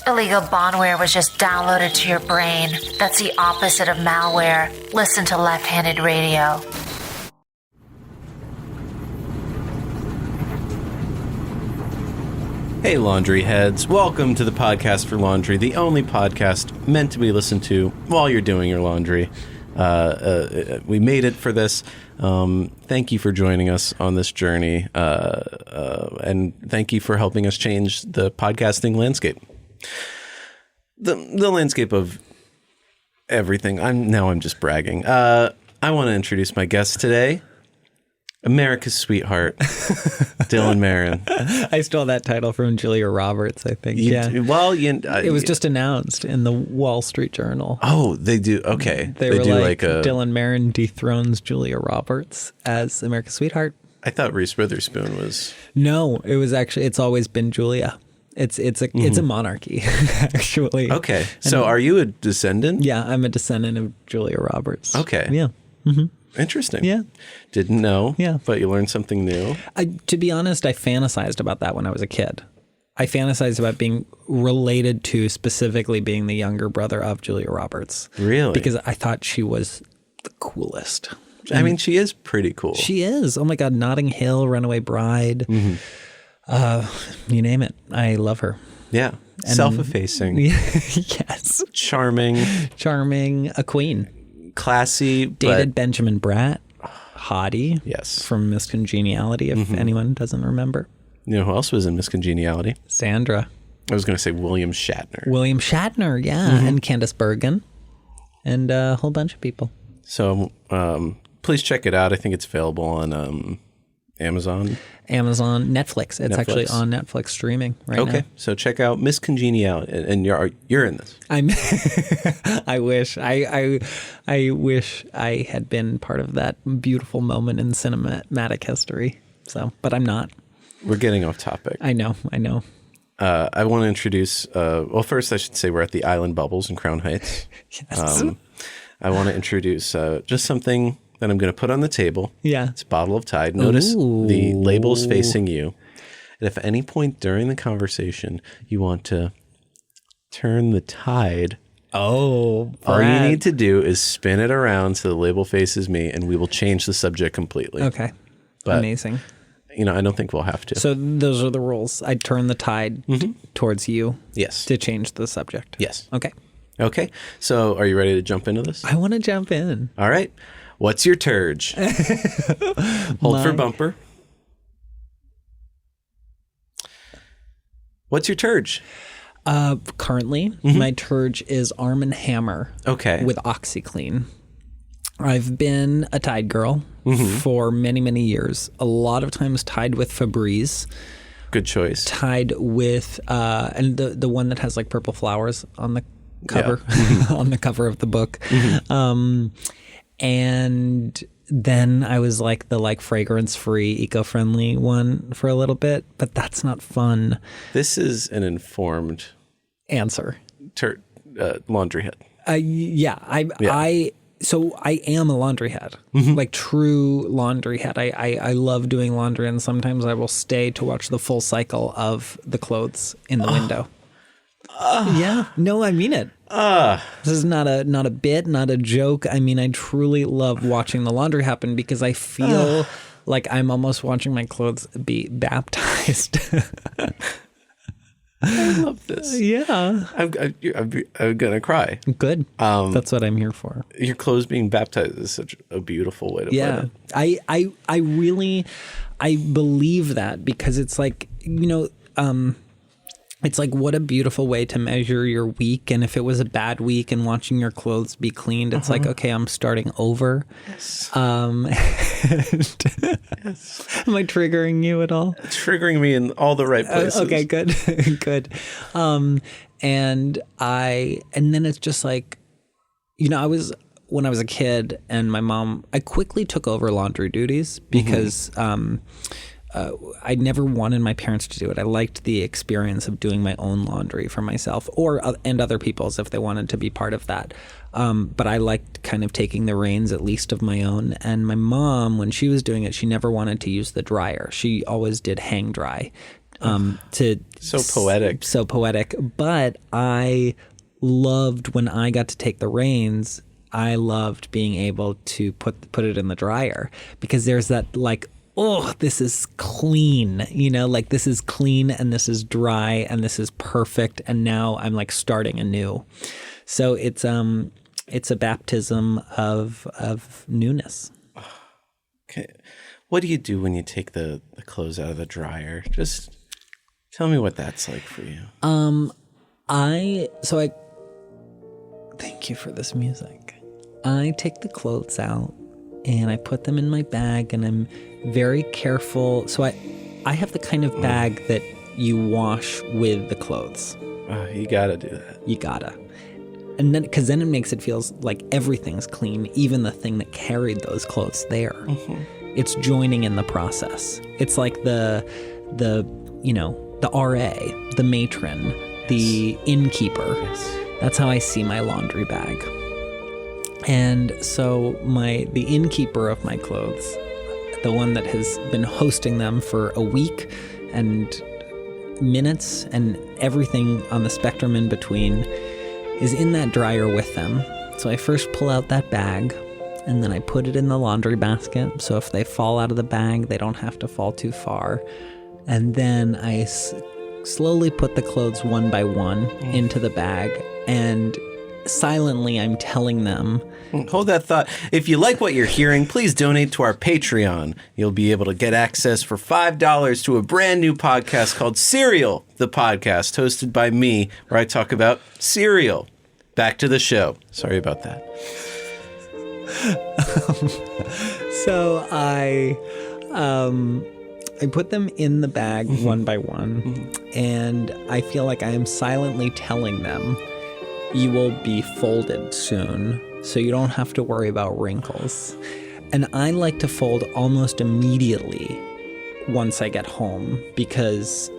Illegal bondware was just downloaded to your brain. That's the opposite of malware. Listen to Left-Handed Radio. Hey, laundry heads. Welcome to the Podcast for Laundry, the only podcast meant to be listened to while you're doing your laundry. We made it for this. Thank you for joining us on this journey, and thank you for helping us change the podcasting landscape. The landscape of everything. I'm just bragging. I want to introduce my guest today. America's sweetheart, Dylan Marron. I stole that title from Julia Roberts, I think. It was just announced in the Wall Street Journal. Oh, they do. Okay. They were like Dylan Marron dethrones Julia Roberts as America's sweetheart. I thought Reese Witherspoon was. No, it was actually. It's always been Julia. It's a monarchy, actually. Okay. So are you a descendant? Yeah, I'm a descendant of Julia Roberts. Okay. Yeah. Mm-hmm. Interesting. Yeah. Didn't know. Yeah. But you learned something new. To be honest, I fantasized about that when I was a kid. I fantasized about being related to specifically being the younger brother of Julia Roberts. Really? Because I thought she was the coolest. I mean, she is pretty cool. She is. Oh my God. Notting Hill, Runaway Bride. Mm-hmm. You name it. I love her. Yeah. And self-effacing. Yes. Charming. A queen. Classy. Dated Benjamin Bratt. Hottie. Yes. From Miss Congeniality, if anyone doesn't remember. You know who else was in Miss Congeniality? Sandra. I was going to say William Shatner. William Shatner, yeah. Mm-hmm. And Candace Bergen. And a whole bunch of people. So please check it out. I think it's available on Amazon. Netflix. It's actually on Netflix streaming right now. Okay, so check out Miss Congeniality, and you're in this. I wish I had been part of that beautiful moment in cinematic history. So, but I'm not. We're getting off topic. I know. I want to introduce. Well, first I should say we're at the Island Bubbles in Crown Heights. Yes. I want to introduce just something that I'm going to put on the table. Yeah. It's a bottle of Tide. Notice the label is facing you. And if at any point during the conversation you want to turn the tide, all you need to do is spin it around so the label faces me, and we will change the subject completely. Okay. But, amazing. I don't think we'll have to. So those are the rules. I turn the tide towards you. Yes. To change the subject. Yes. Okay. So are you ready to jump into this? I want to jump in. All right. What's your turge? Hold for bumper. What's your turge? Currently, my turge is Arm & Hammer. Okay. With OxyClean. I've been a Tide girl for many, many years. A lot of times tied with Febreze. Good choice. Tied with, and the one that has like purple flowers on the cover, on the cover of the book. And then I was like the fragrance-free, eco-friendly one for a little bit, but that's not fun. This is an informed answer. Laundry head. So I am a laundry head, like true laundry head. I love doing laundry, and sometimes I will stay to watch the full cycle of the clothes in the window. Yeah, no, I mean it. This is not a bit, not a joke. I mean, I truly love watching the laundry happen because I feel like I'm almost watching my clothes be baptized. I love this. Yeah. I'm going to cry. Good. That's what I'm here for. Your clothes being baptized is such a beautiful way to put it. I really believe that because it's like, it's like, what a beautiful way to measure your week. And if it was a bad week and watching your clothes be cleaned, it's like, okay, I'm starting over. Yes. Yes. Am I triggering you at all? Triggering me in all the right places. Okay, good. Good. And then it's just like, when I was a kid and my mom, I quickly took over laundry duties because, I never wanted my parents to do it. I liked the experience of doing my own laundry for myself and other people's if they wanted to be part of that. But I liked kind of taking the reins at least of my own. And my mom, when she was doing it, she never wanted to use the dryer. She always did hang dry. So poetic. So poetic. But I loved when I got to take the reins. I loved being able to put it in the dryer, because there's that like, oh, this is clean, like this is clean and this is dry and this is perfect. And now I'm like starting anew. So it's a baptism of newness. Okay. What do you do when you take the clothes out of the dryer? Just tell me what that's like for you. I thank you for this music. I take the clothes out and I put them in my bag, and I'm very careful. So I have the kind of bag that you wash with the clothes. You gotta do that. You gotta. And then, because then it makes it feel like everything's clean, even the thing that carried those clothes there. Mm-hmm. It's joining in the process. It's like the RA, the matron, yes, the innkeeper. Yes. That's how I see my laundry bag. And so the innkeeper of my clothes, the one that has been hosting them for a week and minutes and everything on the spectrum in between, is in that dryer with them. So I first pull out that bag, and then I put it in the laundry basket. So if they fall out of the bag, they don't have to fall too far. And then I slowly put the clothes one by one into the bag, and silently I'm telling them, hold that thought. If you like what you're hearing, please donate to our Patreon. You'll be able to get access for $5 to a brand new podcast called Cereal, the podcast, hosted by me, where I talk about cereal. Back to the show. Sorry about that. So I put them in the bag one by one, and I feel like I am silently telling them, you will be folded soon, so you don't have to worry about wrinkles. And I like to fold almost immediately once I get home, because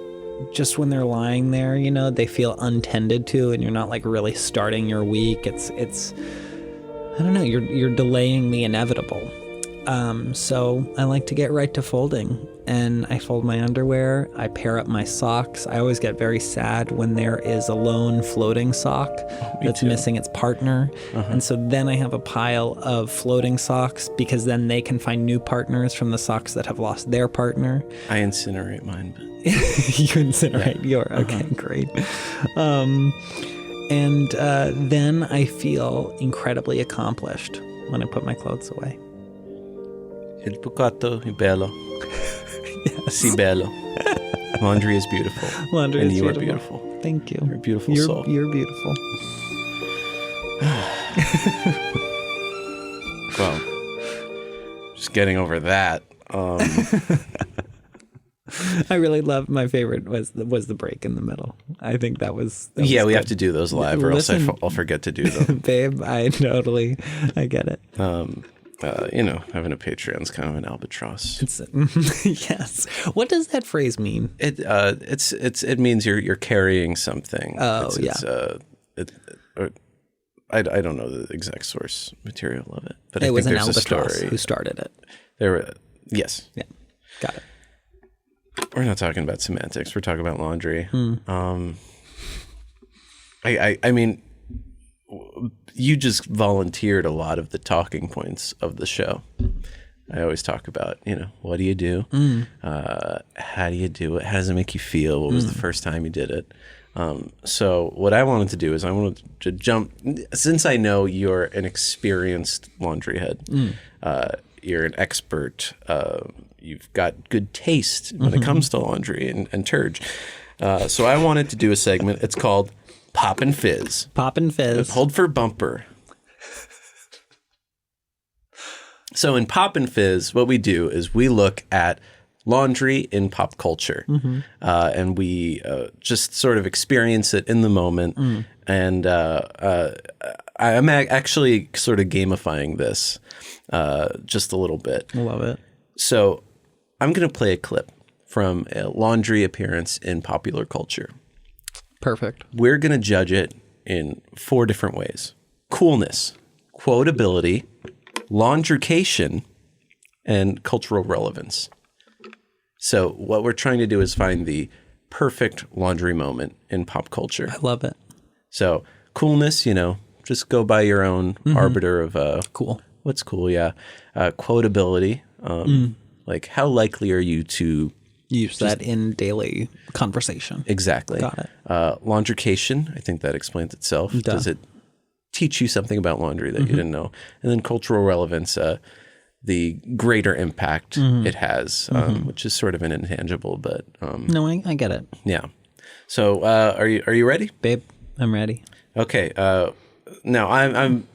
just when they're lying there, they feel untended to, and you're not like really starting your week. It's I don't know, you're delaying the inevitable. So I like to get right to folding, and I fold my underwear. I pair up my socks. I always get very sad when there is a lone floating sock that's missing its partner. And so then I have a pile of floating socks, because then they can find new partners from the socks that have lost their partner. I incinerate mine. But... You incinerate your, okay, great. And then I feel incredibly accomplished when I put my clothes away. Il bucato è bello. Yes. Si bello. Laundry is beautiful. Laundry is beautiful. And you are beautiful. Thank you. You're a beautiful soul. You're beautiful. Well, just getting over that. I really loved, my favorite was the break in the middle. I think that was we good. have to do those live, or else I'll forget to do them. Babe, I get it. Having a Patreon's kind of an albatross. Yes. What does that phrase mean? It means you're carrying something. Oh, I don't know the exact source material of it, but it I was think an there's albatross a story. who started it. Yes. Yeah. Got it. We're not talking about semantics. We're talking about laundry. I mean, you just volunteered a lot of the talking points of the show. I always talk about, what do you do? How do you do it? How does it make you feel? What was the first time you did it? So what I wanted to do is I wanted to jump, since I know you're an experienced laundry head, you're an expert, you've got good taste when it comes to laundry and turge. So I wanted to do a segment. It's called Pop and Fizz. Pop and Fizz. Hold for bumper. So in Pop and Fizz, what we do is we look at laundry in pop culture, and we just sort of experience it in the moment. And I'm actually sort of gamifying this just a little bit. I love it. So I'm going to play a clip from a laundry appearance in popular culture. Perfect. We're going to judge it in 4 different ways: coolness, quotability, laundrication, and cultural relevance. So what we're trying to do is find the perfect laundry moment in pop culture. I love it. So coolness, just go by your own arbiter of Cool. What's cool, yeah. Quotability. Like, how likely are you to use that in daily conversation? Exactly. Got it. Laundrication, I think that explains itself. Duh. Does it teach you something about laundry that you didn't know? And then cultural relevance, the greater impact it has, which is sort of an intangible, but No, I get it. yeah. So are you ready? Babe, I'm ready. Okay. Now I'm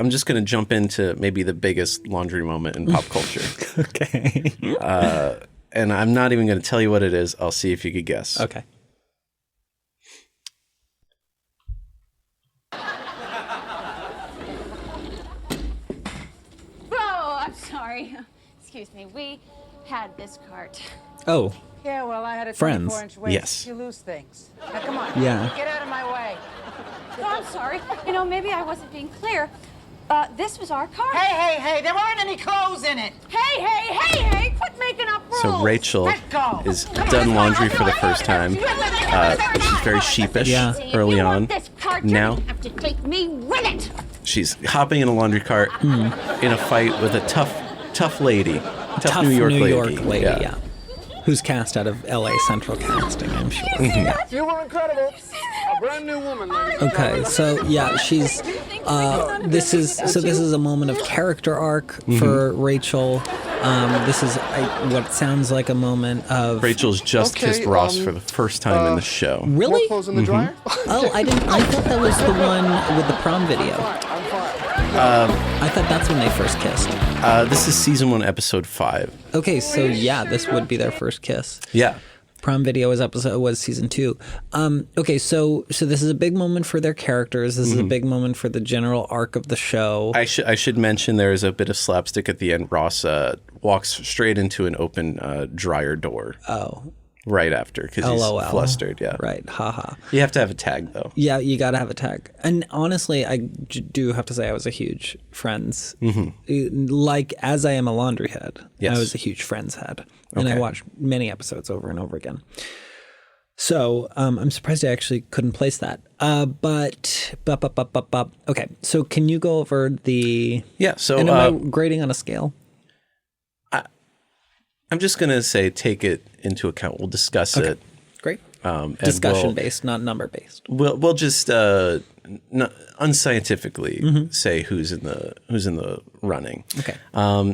just going to jump into maybe the biggest laundry moment in pop culture. Okay. And I'm not even going to tell you what it is. I'll see if you could guess. Okay. Oh, I'm sorry. Excuse me. We had this cart. Oh, Yeah, well, I had a Friends. 24-inch waist. Yes. You lose things. Now, come on. Yeah. Get out of my way. No, I'm sorry. Maybe I wasn't being clear. This was our cart. Hey, there weren't any clothes in it. Hey, quit making up rules. So Rachel Let go. is done laundry for the first time. She's very sheepish early on. Now You have to take me with it. she's hopping in a laundry cart in a fight with a tough lady. Tough New York lady. Yeah. Who's cast out of LA Central Casting, I'm sure. You were incredible. A brand new woman, ladies. Okay, so yeah, she's this is a moment of character arc for Rachel. This is what sounds like a moment of Rachel's just Okay, kissed Ross for the first time in the show. Really? More clothes in the dryer? Oh, I thought that was the one with the prom video. I'm fine. I thought that's when they first kissed. This is season 1, episode 5. Okay, so yeah, this would be their first kiss. Yeah. Prom video was season 2. Okay, so this is a big moment for their characters. This is a big moment for the general arc of the show. I should mention there is a bit of slapstick at the end. Ross walks straight into an open dryer door. Oh. Right after, because he's LOL. flustered. Yeah. Right. Haha. You have to have a tag, though. Yeah, you got to have a tag. And honestly, I do have to say I was a huge Friends. Like, as I am a laundry head, Yes. I was a huge Friends head. And I Okay. watched many episodes over and over again. So I'm surprised I actually couldn't place that. Okay, so can you go over the... Yeah, so And am I grading on a scale? I'm just going to say take it into account. We'll discuss it. Great. And Discussion-based, not number-based. We'll just unscientifically say who's in the running. Okay.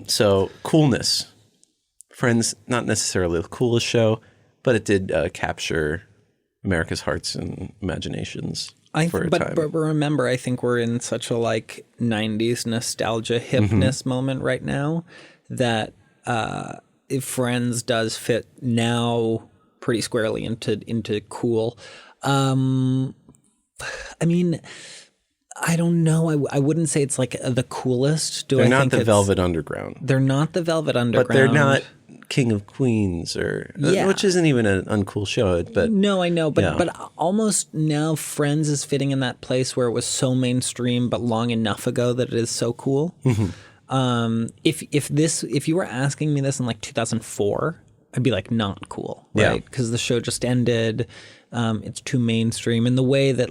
So coolness. Friends, not necessarily the coolest show, but it did capture America's hearts and imaginations for a time. But remember, I think we're in such a 90s nostalgia hipness moment right now that if Friends does fit now pretty squarely into cool. I mean, I don't know. I wouldn't say it's the coolest. They're not the Velvet Underground. They're not the Velvet Underground. But they're not King of Queens which isn't even an uncool show. But no, I know, but yeah. but almost now Friends is fitting in that place where it was so mainstream, but long enough ago that it is so cool. If you were asking me this in 2004, I'd be not cool, right? Yeah. Because the show just ended. It's too mainstream, and the way that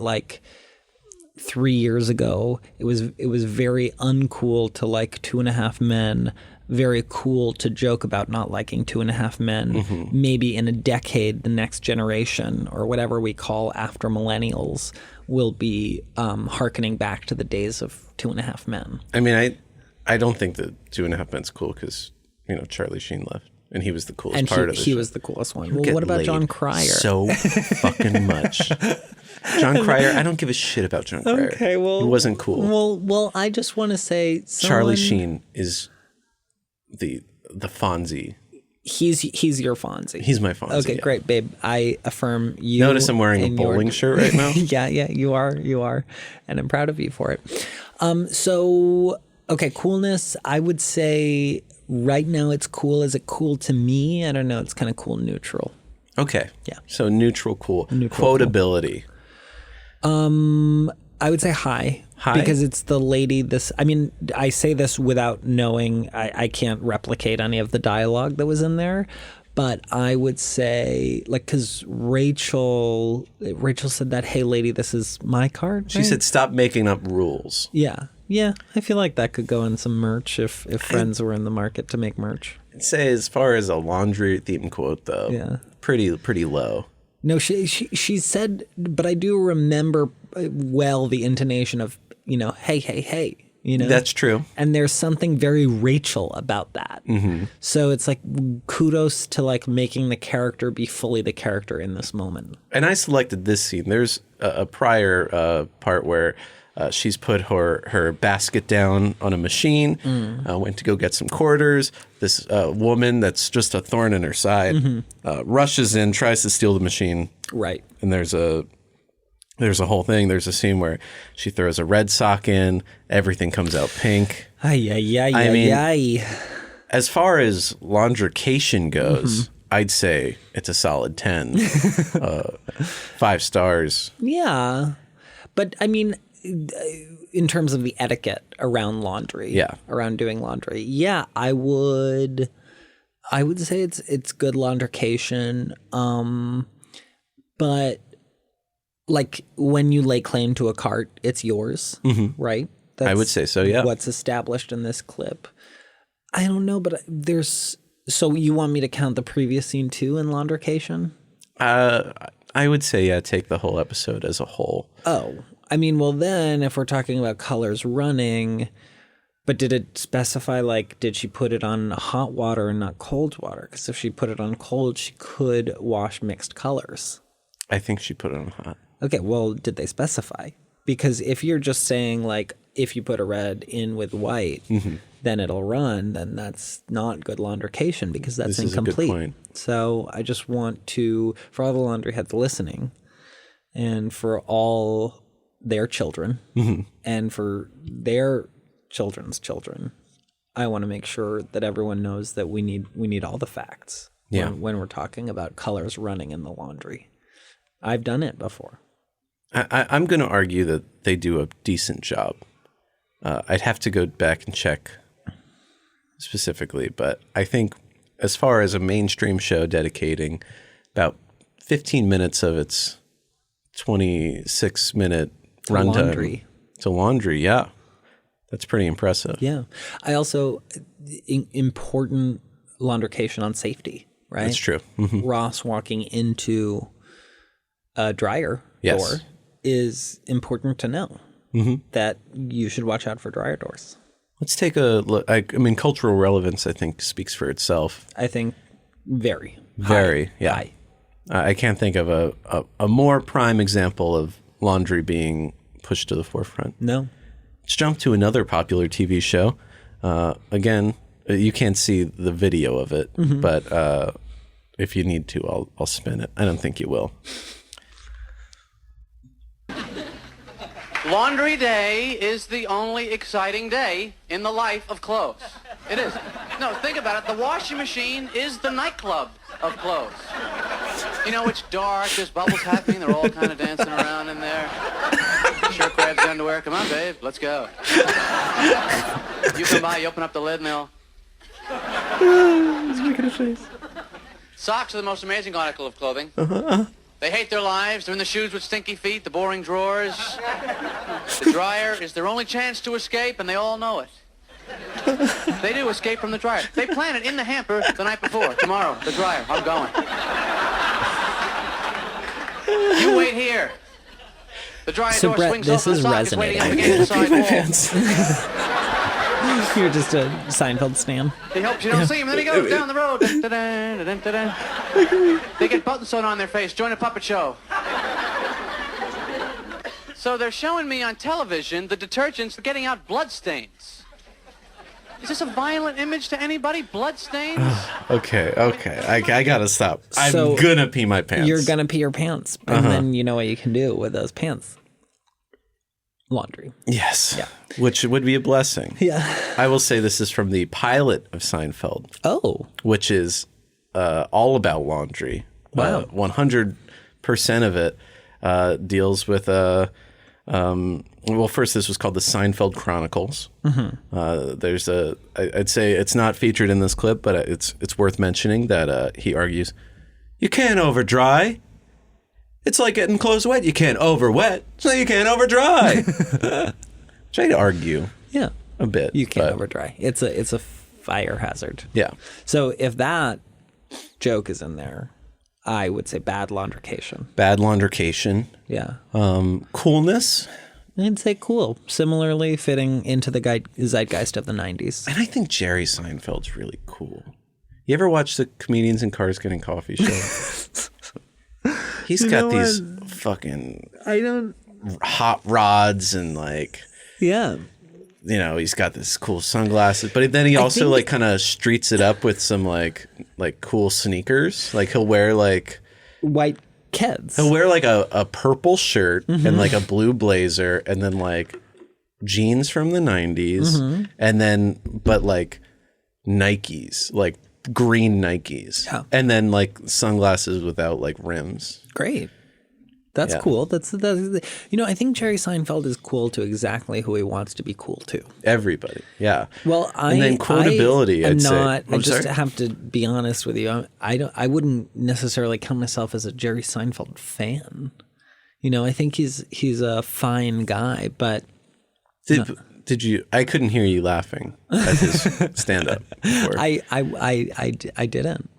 3 years ago it was very uncool to like 2.5 Men. Very cool to joke about not liking 2.5 Men. Maybe in a decade, the next generation or whatever we call after millennials will be hearkening back to the days of 2.5 Men. I mean, I don't think that 2.5 Men's cool because Charlie Sheen left and he was the coolest part of the show. He was the coolest one. Well, Get what about laid John Cryer? So fucking much. John Cryer, I don't give a shit about John Cryer. Okay, well, he wasn't cool. Well, I just want to say Charlie Sheen is the Fonzie. He's your Fonzie. He's my Fonzie. Okay, yeah. great, babe. I affirm you. Notice I'm wearing a in your- bowling shirt right now. Yeah, you are, and I'm proud of you for it. So okay, coolness. I would say right now it's cool. Is it cool to me? I don't know. It's kind of cool neutral. Okay. Yeah. So neutral cool. Neutral Quotability. I would say high. High? Because it's the lady I say this without knowing. I can't replicate any of the dialogue that was in there. But I would say, like, because Rachel said that, hey, lady, this is my card. She right? said, stop making up rules. Yeah. Yeah. I feel like that could go in some merch if friends were in the market to make merch. I'd say as far as a laundry theme quote, though, Yeah. pretty low. No, she said, but I do remember well the intonation of, hey, That's true. And there's something very Rachel about that. Mm-hmm. So it's like kudos to like making the character be fully the character in this moment. And I selected this scene. There's a prior part where she's put her basket down on a machine, went to go get some quarters. This woman that's just a thorn in her side rushes in, tries to steal the machine. Right. And there's a whole thing. There's a scene where she throws a red sock in. Everything comes out pink. I mean, as far as laundrication goes, I'd say it's a solid 10. 5 stars. Yeah. But I mean, in terms of the etiquette around laundry, around doing laundry, I would say it's good laundrication. But like when you lay claim to a cart, it's yours, right? I would say so, yeah. What's established in this clip. I don't know, but so you want me to count the previous scene too in laundrication? I would say, take the whole episode as a whole. Oh, I mean, well then if we're talking about colors running, but did it specify, like, did she put it on hot water and not cold water? Because if she put it on cold, she could wash mixed colors. I think she put it on hot. Okay, well, did they specify? Because if you're just saying, like, if you put a red in with white, then it'll run, then that's not good laundrication because that's incomplete. Is a good point. So I just want to, for all the laundry heads listening, and for all their children, and for their children's children, I want to make sure that everyone knows that we need all the facts when we're talking about colors running in the laundry. I've done it before. I'm going to argue that they do a decent job. I'd have to go back and check specifically, but I think as far as a mainstream show dedicating about 15 minutes of its 26-minute runtime to laundry, that's pretty impressive. Yeah. I also, important laundrication on safety, right? That's true. Ross walking into a dryer door is important to know that you should watch out for dryer doors. Let's take a look. I mean, cultural relevance, I think, speaks for itself. I think very high. I can't think of a more prime example of laundry being pushed to the forefront. No. Let's jump to another popular TV show. Again, you can't see the video of it, but if you need to, I'll spin it. I don't think you will. Laundry day is the only exciting day in the life of clothes. It is. No, think about it. The washing machine is the nightclub of clothes. You know, it's dark, there's bubbles happening, they're all kind of dancing around in there. Shirt grabs the underwear. Come on, babe, let's go. You come by, you open up the lid, and they'll... He's making a face. Socks are the most amazing article of clothing. They hate their lives. They're in the shoes with stinky feet, the boring drawers. The dryer is their only chance to escape, and they all know it. They do escape from the dryer. They plan it in the hamper the night before. Tomorrow, the dryer. I'm going. You wait here. The dryer So door Brett, swings this open. The is sock is waiting up resonating. against the side wall. You're just a Seinfeld stan. He hopes you don't see him, and then he goes down the road. Dun, dun, dun, dun, dun, dun. They get buttons sewn on their face. Join a puppet show. So they're showing me on television the detergents getting out blood stains. Is this a violent image to anybody? Blood stains? Okay. I gotta stop. So I'm gonna pee my pants. You're gonna pee your pants, and then you know what you can do with those pants. Laundry. Yes. Yeah. Which would be a blessing. Yeah. I will say this is from the pilot of Seinfeld. Oh. Which is all about laundry. Wow. 100% of it deals with Well, first, this was called the Seinfeld Chronicles. There's I'd say it's not featured in this clip, but it's worth mentioning that he argues, you can't over dry. It's like getting clothes wet. You can't over wet, so you can't over dry. Try to argue. Yeah. A bit. You can't over dry. It's a fire hazard. Yeah. So if that joke is in there, I would say bad laundrication. Bad laundrication. Yeah. Coolness. I'd say cool. Similarly fitting into the zeitgeist of the 90s. And I think Jerry Seinfeld's really cool. You ever watch the Comedians in Cars Getting Coffee show? He's got these fucking hot rods and like, yeah. You know, he's got this cool sunglasses, but then he also like kind of streets it up with some like cool sneakers. Like he'll wear like white Keds. He'll wear like a purple shirt and like a blue blazer and then like jeans from the 90s and then but like Nikes, like green Nikes, and then like sunglasses without like rims. Great. That's cool. That's you know, I think Jerry Seinfeld is cool to exactly who he wants to be cool to. Everybody, yeah. Well, and then quotability. I I'd just say. have to be honest with you. I wouldn't necessarily count myself as a Jerry Seinfeld fan. You know, I think he's a fine guy, but Did you? I couldn't hear you laughing at his stand-up. I didn't.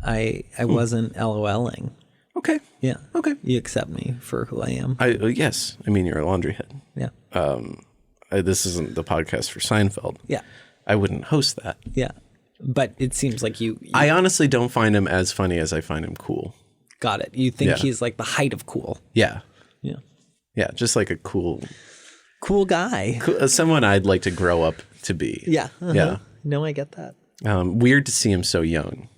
I wasn't LOLing. Okay. Yeah. Okay. You accept me for who I am. Yes. I mean, you're a laundry head. Yeah. This isn't the podcast for Seinfeld. Yeah. I wouldn't host that. Yeah. But it seems like you I honestly don't find him as funny as I find him cool. Got it. You think he's like the height of cool. Yeah. Yeah. Yeah. Just like a cool guy. Someone I'd like to grow up to be. Yeah. Yeah. No, I get that. Weird to see him so young.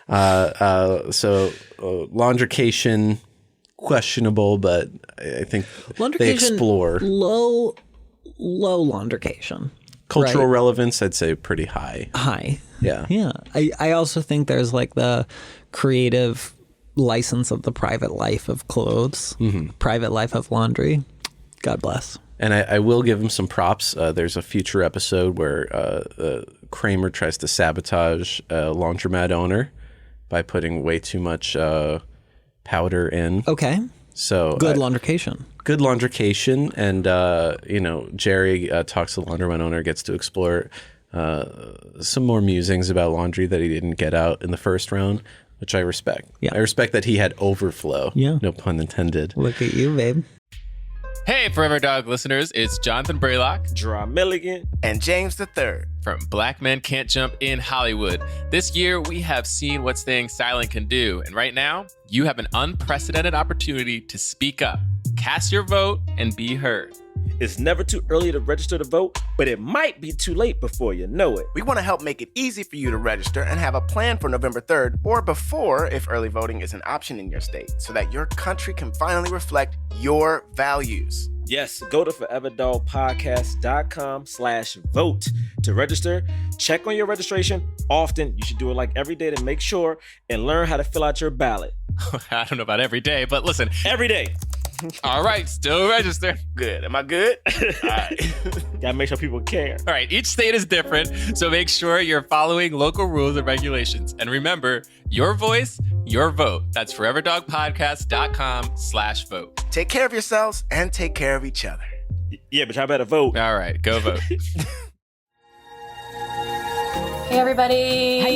So laundrication, questionable, but I think they explore. Low laundrication. Cultural relevance, I'd say pretty high. High. Yeah. Yeah. I also think there's like the creative license of the private life of clothes, private life of laundry. God bless. And I will give him some props. There's a future episode where Kramer tries to sabotage a laundromat owner by putting way too much powder in. Okay. So good laundrication. Good laundrication. And, Jerry talks to the laundromat owner, gets to explore some more musings about laundry that he didn't get out in the first round, which I respect. Yeah. I respect that he had overflow. Yeah. No pun intended. Look at you, babe. Hey, Forever Dog listeners, it's Jonathan Braylock, Dra Milligan, and James III from Black Men Can't Jump in Hollywood. This year, we have seen what staying silent can do, and right now, you have an unprecedented opportunity to speak up, cast your vote, and be heard. It's never too early to register to vote, but it might be too late before you know it. We want to help make it easy for you to register and have a plan for November 3rd or before if early voting is an option in your state so that your country can finally reflect your values. Yes, go to foreverdogpodcast.com/vote to register. Check on your registration often. You should do it like every day to make sure and learn how to fill out your ballot. I don't know about every day, but listen. Every day. All right, still register. Good. Am I good? All right. Gotta make sure people care. All right, each state is different, so make sure you're following local rules and regulations. And remember, your voice, your vote. That's foreverdogpodcast.com/vote. Take care of yourselves and take care of each other. Yeah, but y'all better vote. All right, go vote. Hey everybody, Hi.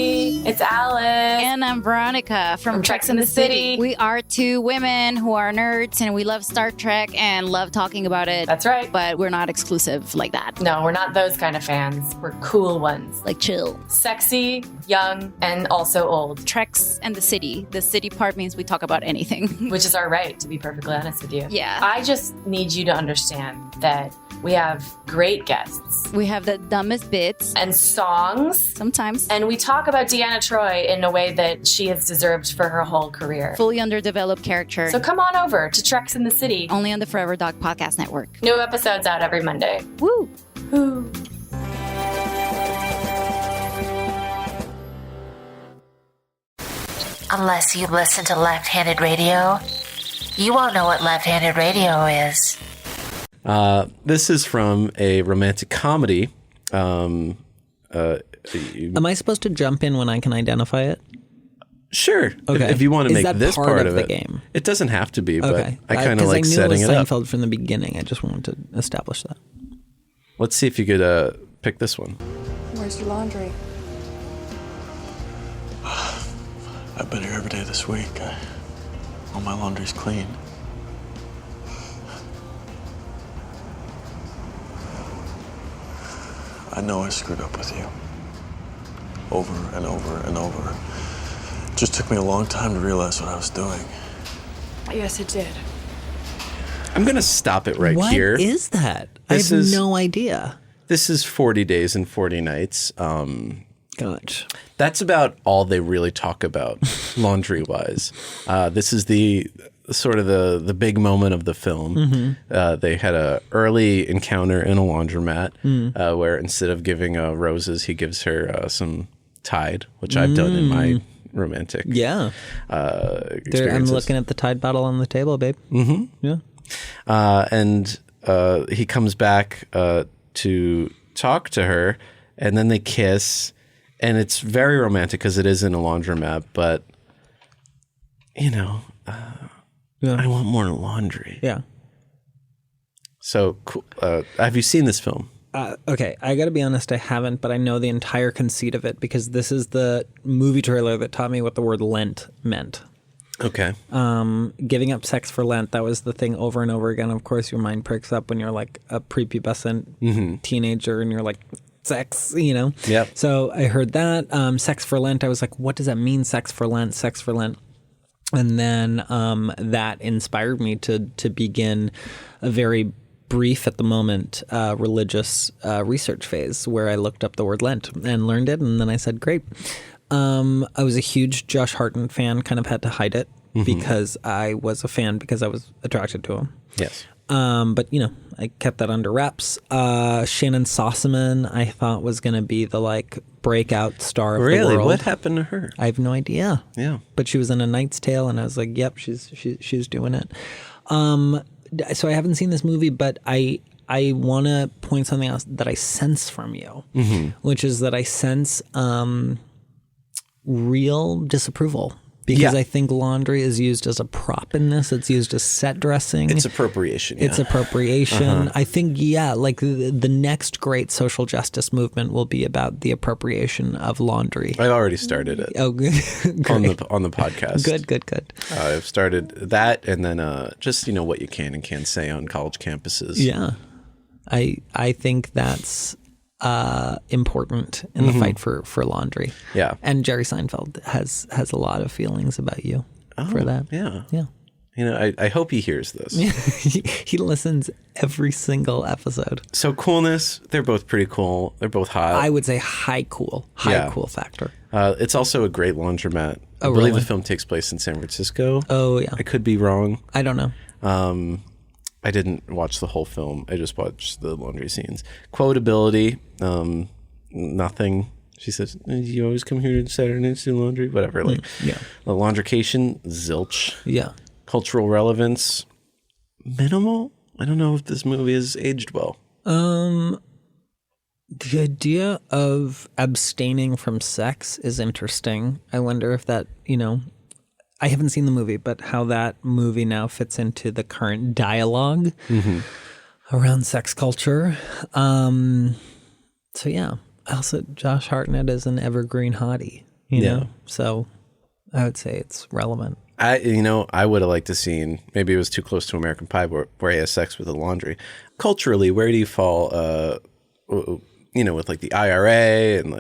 It's Alice. And I'm Veronica from Treks in the City. We are two women who are nerds and we love Star Trek and love talking about it. That's right. But we're not exclusive like that. No, we're not those kind of fans. We're cool ones. Like chill. Sexy, young, and also old. Treks and the City. The city part means we talk about anything. Which is our right, to be perfectly honest with you. Yeah. I just need you to understand that we have great guests. We have the dumbest bits. And songs. Sometimes. And we talk about Deanna Troi in a way that she has deserved for her whole career. Fully underdeveloped character. So come on over to Treks in the City. Only on the Forever Dog Podcast Network. New episodes out every Monday. Woo! Woo! Unless you listen to Left-Handed Radio, You won't know what left-handed radio is. This is from a romantic comedy. Am I supposed to jump in when I can identify it? Sure. Okay. If you want to Is make that this part of it, the game? It doesn't have to be, but Okay. I kind of like setting it it was up. Seinfeld from the beginning. I just wanted to establish that. Let's see if you could pick this one. Where's your laundry? I've been here every day this week. All my laundry's clean. I know I screwed up with you. Over and over and over. It just took me a long time to realize what I was doing. Yes, it did. I'm going to stop it right here. What is that? I have no idea. This is 40 Days and 40 Nights. Gosh. That's about all they really talk about laundry-wise. This is the sort of the big moment of the film. Mm-hmm. They had a early encounter in a laundromat where instead of giving roses, he gives her some Tide, which I've done in my romantic I'm experiences. looking at the Tide bottle on the table, babe. Mm-hmm. Yeah. And he comes back to talk to her, and then they kiss, and it's very romantic because it is in a laundromat, but, you know, I want more laundry. Yeah. So, cool. Have you seen this film? Okay, I got to be honest, I haven't, but I know the entire conceit of it because this is the movie trailer that taught me what the word Lent meant. Okay. Giving up sex for Lent, that was the thing over and over again. Of course, your mind perks up when you're like a prepubescent teenager and you're like, sex, you know? Yep. So I heard that. Sex for Lent, I was like, what does that mean, sex for Lent, sex for Lent? And then that inspired me to begin a very brief at the moment religious research phase where I looked up the word Lent and learned it. And then I said, great. I was a huge Josh Hartnett fan, kind of had to hide it because I was a fan because I was attracted to him. Yes. But, you know, I kept that under wraps. Shannon Sossaman, I thought was going to be the like breakout star of the world. Really? What happened to her? I have no idea. Yeah. But she was in A Knight's Tale and I was like, yep, she's doing it. So I haven't seen this movie, but I want to point something else that I sense from you, which is that I sense real disapproval because I think laundry is used as a prop in this. It's used as set dressing. It's appropriation. Yeah. It's appropriation. I think, like the next great social justice movement will be about the appropriation of laundry. I already started it. Oh, good. on the podcast. Good. I've started that, and then just what you can and can't say on college campuses. Yeah, I think that's important in the fight for laundry. Yeah, and Jerry Seinfeld has a lot of feelings about you for that. Yeah. I hope he hears this. He listens every single episode. So coolness, they're both pretty cool. They're both hot. I would say high cool factor. It's also a great laundromat. I believe the film takes place in San Francisco. Oh yeah, I could be wrong. I don't know. I didn't watch the whole film. I just watched the laundry scenes. Quotability, nothing. She says, "You always come here to Saturday nights to do laundry, whatever." Like, the laundrication, zilch. Yeah. Cultural relevance, minimal. I don't know if this movie is aged well. The idea of abstaining from sex is interesting. I wonder if that, I haven't seen the movie, but how that movie now fits into the current dialogue around sex culture. So yeah, also Josh Hartnett is an evergreen hottie, you know? So I would say it's relevant. I would have liked to seen, maybe it was too close to American Pie where he has sex with the laundry. Culturally, where do you fall, with like the IRA and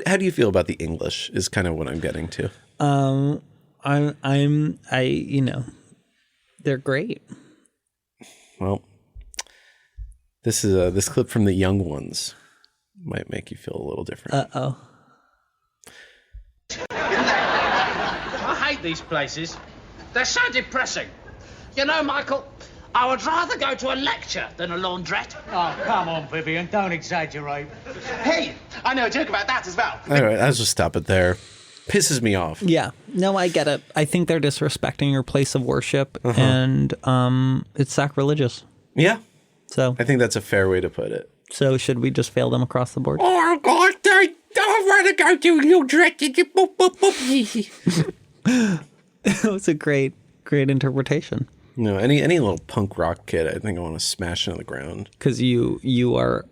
how do you feel about the English is kind of what I'm getting to. They're great. Well, this clip from The Young Ones might make you feel a little different. Uh-oh. I hate these places. They're so depressing. Michael, I would rather go to a lecture than a laundrette. Oh, come on, Vivian, don't exaggerate. Hey, I know a joke about that as well. All right, I'll just stop it there. pisses me off. Yeah. No, I get it. I think they're disrespecting your place of worship, and it's sacrilegious. Yeah. So I think that's a fair way to put it. So should we just fail them across the board? Oh, God, I don't want to go to New Jersey. It was a great interpretation. No, any little punk rock kid, I think I want to smash into the ground. Because you are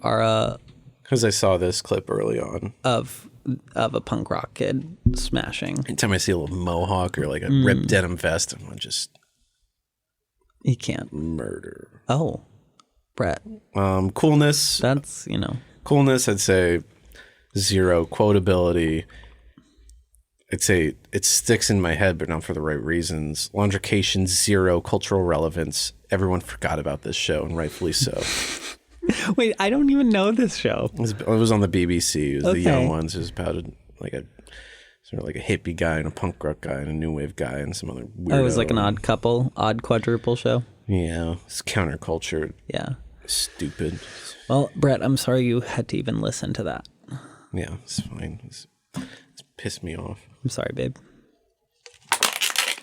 because I saw this clip early on of a punk rock kid smashing. Anytime I see a little mohawk or like a ripped denim vest, I'm gonna just he can't murder. Oh, Brett. Coolness. That's coolness. I'd say 0. Quotability. I'd say it sticks in my head, but not for the right reasons. Laundrication, 0. Cultural relevance. Everyone forgot about this show, and rightfully so. Wait, I don't even know this show. It was on the BBC. It was the Young Ones. It was about a hippie guy and a punk rock guy and a new wave guy and some other weirdo. Oh, it was like an odd quadruple show. Yeah, it's counterculture. Yeah. Stupid. Well, Brett, I'm sorry you had to even listen to that. Yeah, it's fine. It's pissed me off. I'm sorry, babe.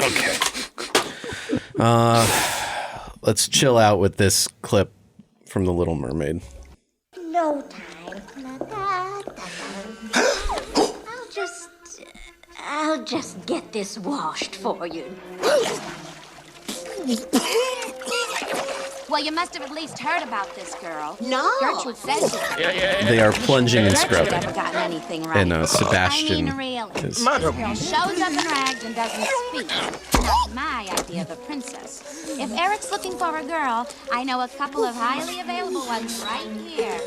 Okay. Let's chill out with this clip from The Little Mermaid. No time. I'll just get this washed for you. Well, you must have at least heard about this girl. No. Gertrude says They are plunging and scrubbing. Never gotten anything right. And Sebastian I mean, really. is... This girl shows up in rags and doesn't speak. Not my idea of a princess. If Eric's looking for a girl, I know a couple of highly available ones right here.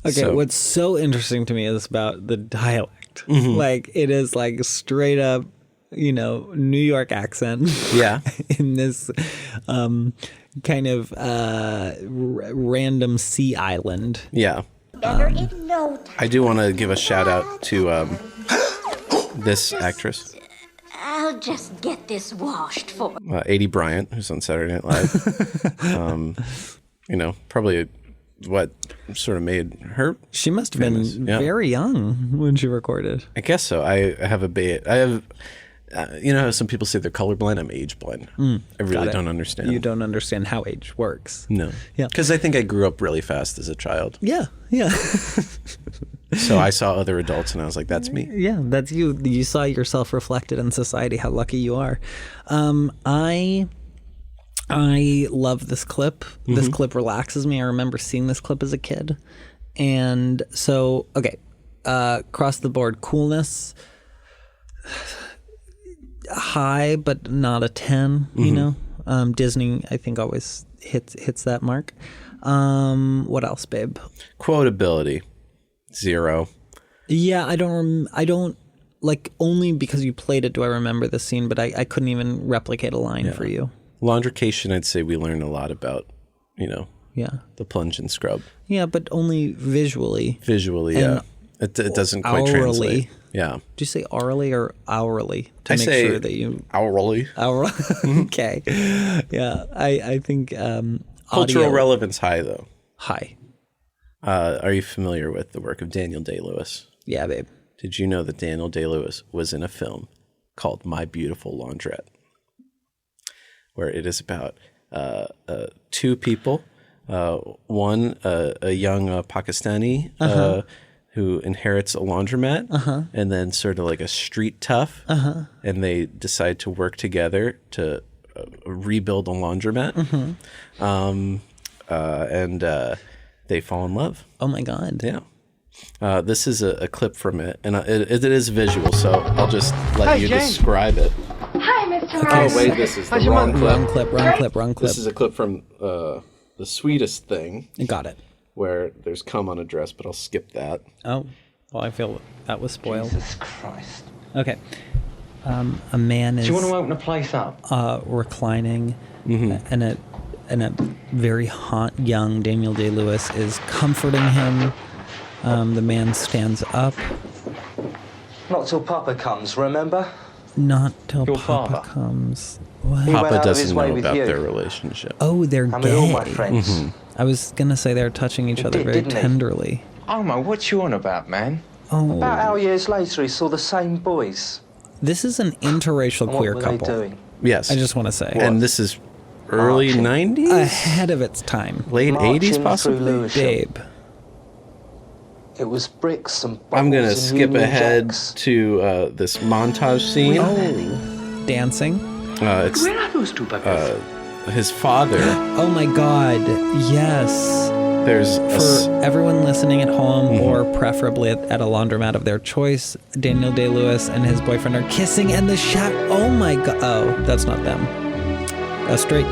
Okay, what's so interesting to me is about the dialect. Mm-hmm. Like, it is like straight up, New York accent. Yeah. In this kind of random sea island. Yeah. Better in no time. I do want to give a shout out to this actress. I'll just get this washed for you. Adie Bryant, who's on Saturday Night Live. Probably what sort of made her. She must have been very young when she recorded. I guess so. I have a bait. I have, how some people say they're colorblind. I'm age blind. I really don't understand. You don't understand how age works. No. Yeah. Because I think I grew up really fast as a child. Yeah. Yeah. So I saw other adults and I was like, that's me. Yeah, that's you. You saw yourself reflected in society. How lucky you are. I love this clip. This clip relaxes me. I remember seeing this clip as a kid. And so, okay, across the board, coolness, high, but not a 10, Disney, I think, always hits that mark. What else, babe? Quotability, 0. Yeah, I don't, like, only because you played it do I remember the scene, but I couldn't even replicate a line for you. Laundrication, I'd say we learned a lot about, the plunge and scrub. Yeah, but only visually. Visually, yeah. It doesn't quite translate. Yeah. Do you say aurally or hourly? To I make say sure that you hourly. Okay. Yeah, I think cultural relevance high though. High. Are you familiar with the work of Daniel Day-Lewis? Yeah, babe. Did you know that Daniel Day-Lewis was in a film called My Beautiful Laundrette, where it is about two people, one a young Pakistani who inherits a laundromat, and then sort of like a street tough, and they decide to work together to rebuild a laundromat, and they fall in love. Oh my God! Yeah. This is a clip from it, and it is visual, so I'll just let you describe it. Hi, Mr. Oh, wait, this is the wrong clip. Wrong clip. This is a clip from The Sweetest Thing. Got it. Where there's cum on a dress, but I'll skip that. Oh, well, I feel that was spoiled. Jesus Christ. Okay. A man is... Do you want to open the place up? Reclining, and a very hot young Daniel Day-Lewis is comforting him. The man stands up. Not till Papa comes, remember? Not till Your Papa father. comes. What? Papa doesn't know about their relationship. Oh, they're I'm gay. with all my friends. I was going to say they're touching each other very didn't he? tenderly. Oh, man, what you on about, man? Oh. About how years later he saw the same boys. This is an interracial What queer were they couple. doing? Yes. I just want to say. And this is early 90s? Ahead of its time. Late 80s, possibly? Babe. It was bricks and I'm going to bottles and skip Union ahead Jacks. to this montage scene. Oh. Dancing. It's Where are those two puppies? his father. Oh my God. Yes. There's For everyone listening at home, or preferably at a laundromat of their choice, Daniel Day-Lewis and his boyfriend are kissing, and the shot. Oh my God! Oh, that's not them. A straight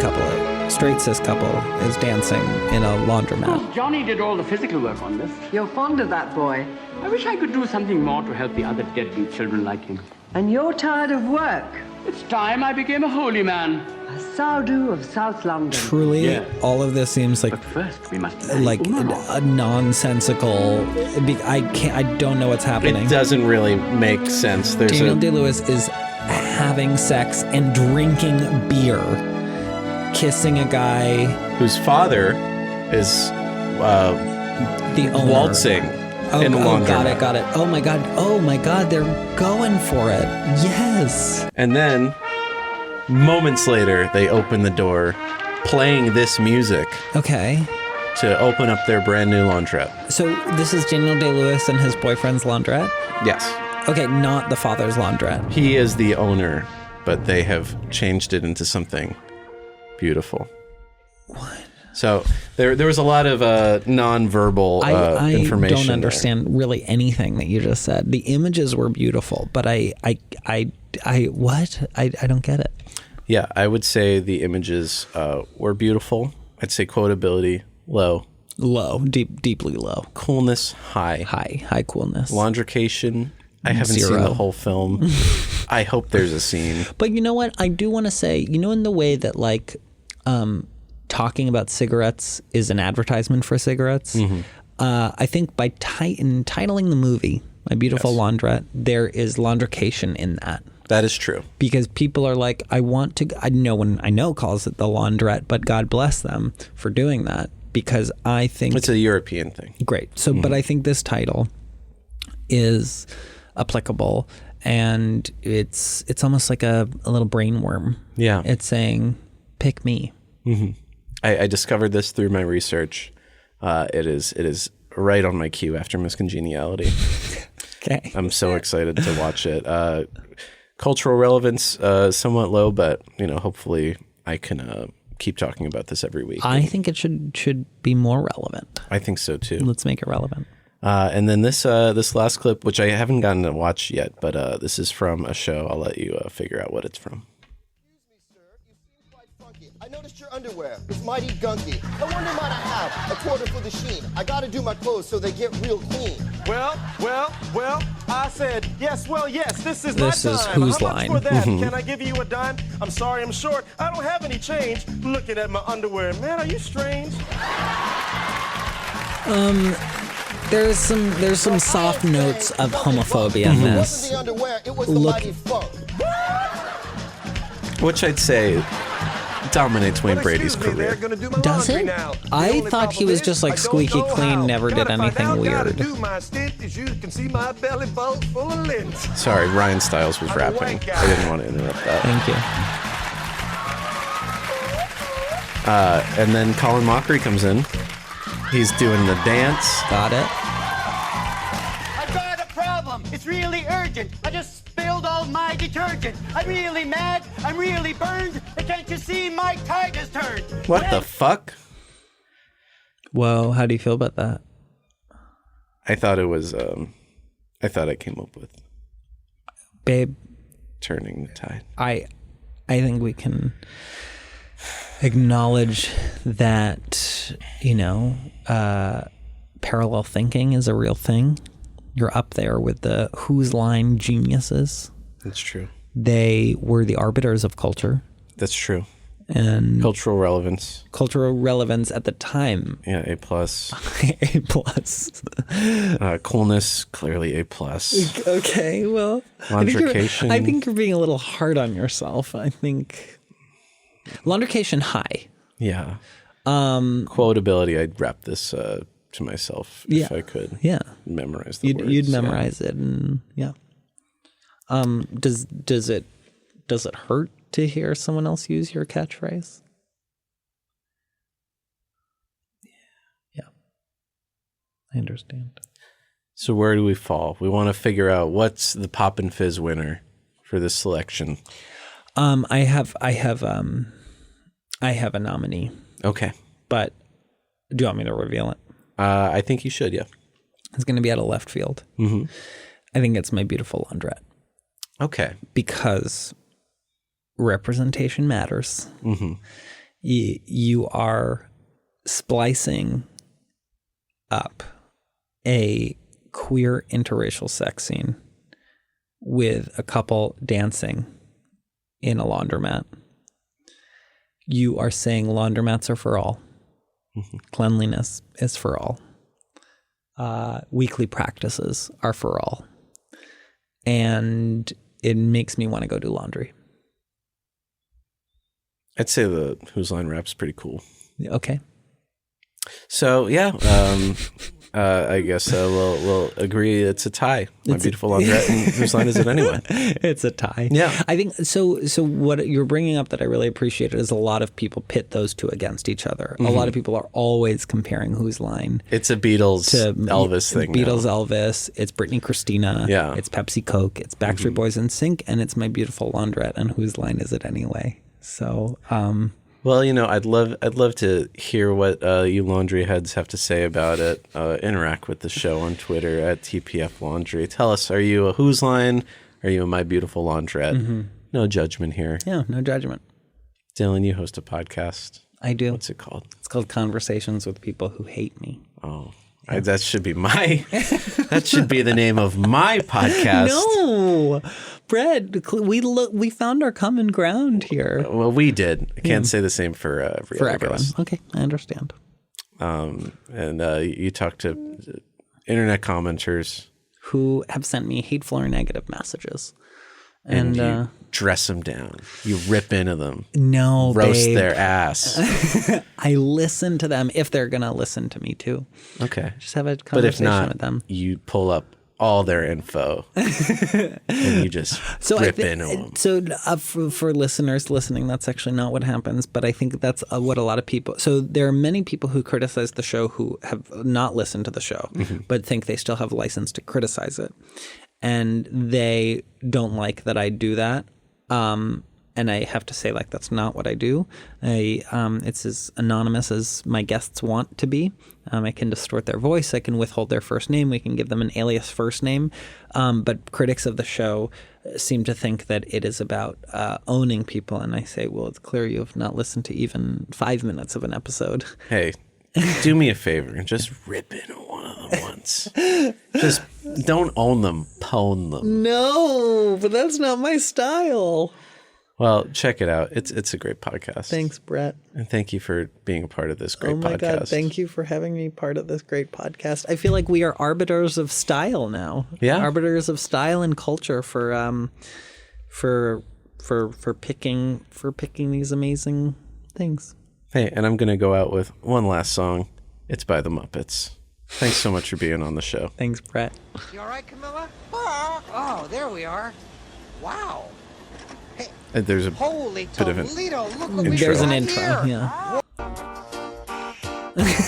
cis couple, is dancing in a laundromat. Johnny did all the physical work on this. You're fond of that boy. I wish I could do something more to help the other deadbeat children like him. And you're tired of work? It's time I became a holy man. A Sardu of South London. Truly, all of this seems like a nonsensical. I don't know what's happening. It doesn't really make sense. Daniel Day-Lewis is having sex and drinking beer, kissing a guy whose father is the owner. Waltzing in the laundromat. Got it. Oh my God, they're going for it. Yes. And then, moments later, they open the door, playing this music. Okay. To open up their brand new laundrette. So this is Daniel Day-Lewis and his boyfriend's laundrette? Yes. Okay, not the father's laundrette. He is the owner, but they have changed it into something beautiful. What? So there was a lot of nonverbal information. I don't understand really anything that you just said. The images were beautiful, but I don't get it. Yeah, I would say the images were beautiful. I'd say quotability low. Deeply low. Coolness high. High coolness. Laundrication. I haven't Zero. seen the whole film. I hope there's a scene. But you know what? I do want to say, in the way that talking about cigarettes is an advertisement for cigarettes, I think by entitling the movie My Beautiful Laundrette, there is laundrication in that. That is true. Because people are like, no one I know calls it the laundrette, but God bless them for doing that, because I think it's a European thing. Great. So, but I think this title is applicable, and it's almost like a little brain worm. Yeah. It's saying, pick me. Mm-hmm. I discovered this through my research. It is right on my queue after Miss Congeniality. Okay. I'm so excited to watch it. Cultural relevance somewhat low, but hopefully I can keep talking about this every week. I think it should be more relevant. I think so too. Let's make it relevant. And then this last clip, which I haven't gotten to watch yet, but this is from a show. I'll let you figure out what it's from. I noticed your underwear is mighty gunky. I wonder might I have a quarter for the sheen. I gotta do my clothes so they get real clean. Well, I said, yes, this is my time. This is whose How line? much for that? Can I give you a dime? I'm sorry, I'm short. I don't have any change. Looking at my underwear. Man, are you strange? There's some soft notes of homophobia in this. It wasn't the underwear, it was the mighty funk. Which I'd say dominates Wayne Brady's career. Does it? I thought he was just like squeaky clean, never did anything weird. Sorry, Ryan Stiles was rapping. I didn't want to interrupt that. Thank you. And then Colin Mockery comes in. He's doing the dance. Got it. I've got a problem. It's really urgent. I just spilled all my detergent. I'm really mad. I'm really burned. Can't you see my tide has turned? What the fuck? Whoa, how do you feel about that? I thought it was, I thought I came up with. Babe. Turning the tide. I think we can acknowledge that, parallel thinking is a real thing. You're up there with the Whose Line geniuses. That's true. They were the arbiters of culture. That's true. And cultural relevance. Cultural relevance at the time. Yeah, A+. A+. Coolness, clearly A+. Okay, well. Laundrication. I think you're being a little hard on yourself. I think laundrication high. Yeah. Quotability, I'd wrap this to myself Yeah. if I could. Yeah. Memorize the words. You'd memorize it, and yeah. Does it hurt to hear someone else use your catchphrase? Yeah. I understand. So where do we fall? We want to figure out what's the Pop and Fizz winner for this selection. I have a nominee. Okay. But do you want me to reveal it? I think you should, yeah. It's going to be out of left field. Mm-hmm. I think it's My Beautiful Laundrette. Okay. Because representation matters. Mm-hmm. You are splicing up a queer interracial sex scene with a couple dancing in a laundromat. You are saying laundromats are for all. Mm-hmm. Cleanliness is for all. Weekly practices are for all. And it makes me want to go do laundry. I'd say the Whose Line Rap's pretty cool. Okay. So, yeah, I guess we'll agree it's a tie. My Beautiful Laundrette and Whose Line Is It Anyway? It's a tie. Yeah. I think so. So what you're bringing up that I really appreciate is a lot of people pit those two against each other. Mm-hmm. A lot of people are always comparing Whose Line. It's a Beatles Elvis thing. Beatles Elvis. It's Britney Christina. Yeah. It's Pepsi Coke. It's Backstreet Boys and Sync. And it's My Beautiful Laundrette. And Whose Line Is It Anyway? So, well, I'd love to hear what you laundry heads have to say about it. Interact with the show on Twitter at TPF Laundry. Tell us, are you a Whose Line? Are you a My Beautiful Laundrette? Mm-hmm. No judgment here. Yeah, no judgment. Dylan, you host a podcast. I do. What's it called? It's called Conversations with People Who Hate Me. Oh, that should be that should be the name of my podcast. No, Brett, we found our common ground here. Well, we did. I can't say the same for everyone. Okay, I understand. And you talk to internet commenters who have sent me hateful or negative messages. And you dress them down. You rip into them. No, roast babe. their ass. I listen to them if they're going to listen to me too. Okay. Just have a conversation with them. You pull up all their info and you just rip into them. So for listeners listening, that's actually not what happens. But I think that's what a lot of people. So there are many people who criticize the show who have not listened to the show, but think they still have a license to criticize it. And they don't like that I do that. And I have to say, that's not what I do. It's as anonymous as my guests want to be. I can distort their voice. I can withhold their first name. We can give them an alias first name. But critics of the show seem to think that it is about owning people. And I say, well, it's clear you have not listened to even 5 minutes of an episode. Hey, do me a favor and just rip into one of them once. Just don't own them, pwn them. No, but that's not my style. Well, check it out. It's a great podcast. Thanks, Brett. And thank you for being a part of this great podcast. Oh my God, thank you for having me part of this great podcast. I feel like we are arbiters of style now. Yeah. Arbiters of style and culture for picking these amazing things. Hey, and I'm going to go out with one last song. It's by the Muppets. Thanks so much for being on the show. Thanks, Brett. You all right, Camilla? Oh, there we are. Wow. Hey, there's a holy bit of an Toledo, look what we There's got an intro, here. yeah.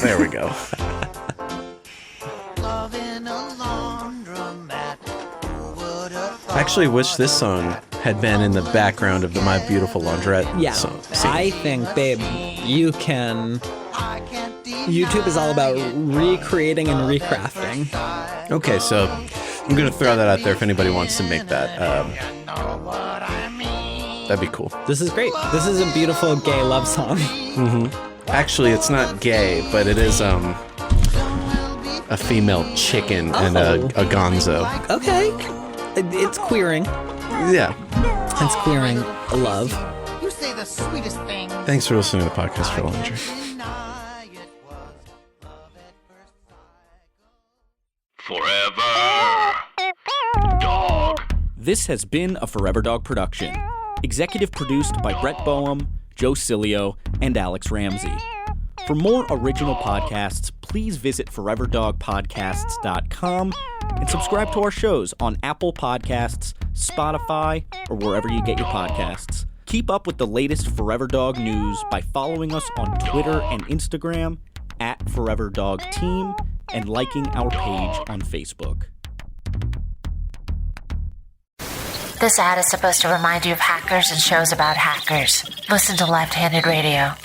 There we go. I actually wish this song had been in the background of the My Beautiful Laundrette song. I think, babe, you can... YouTube is all about recreating and recrafting. Okay, so I'm going to throw that out there if anybody wants to make that. That'd be cool. This is great. This is a beautiful gay love song. Mm-hmm. Actually, it's not gay, but it is a female chicken and a gonzo. Okay. It's queering. Yeah. It's queering love. You say the sweetest thing. Thanks for listening to the podcast for Laundry. Forever Dog. This has been a Forever Dog production. Executive produced by Brett Boehm, Joe Cilio, and Alex Ramsey. For more original podcasts, please visit foreverdogpodcasts.com and subscribe to our shows on Apple Podcasts, Spotify, or wherever you get your podcasts. Keep up with the latest Forever Dog news by following us on Twitter and Instagram @ForeverDogTeam and liking our page on Facebook. This ad is supposed to remind you of hackers and shows about hackers. Listen to Left-Handed Radio.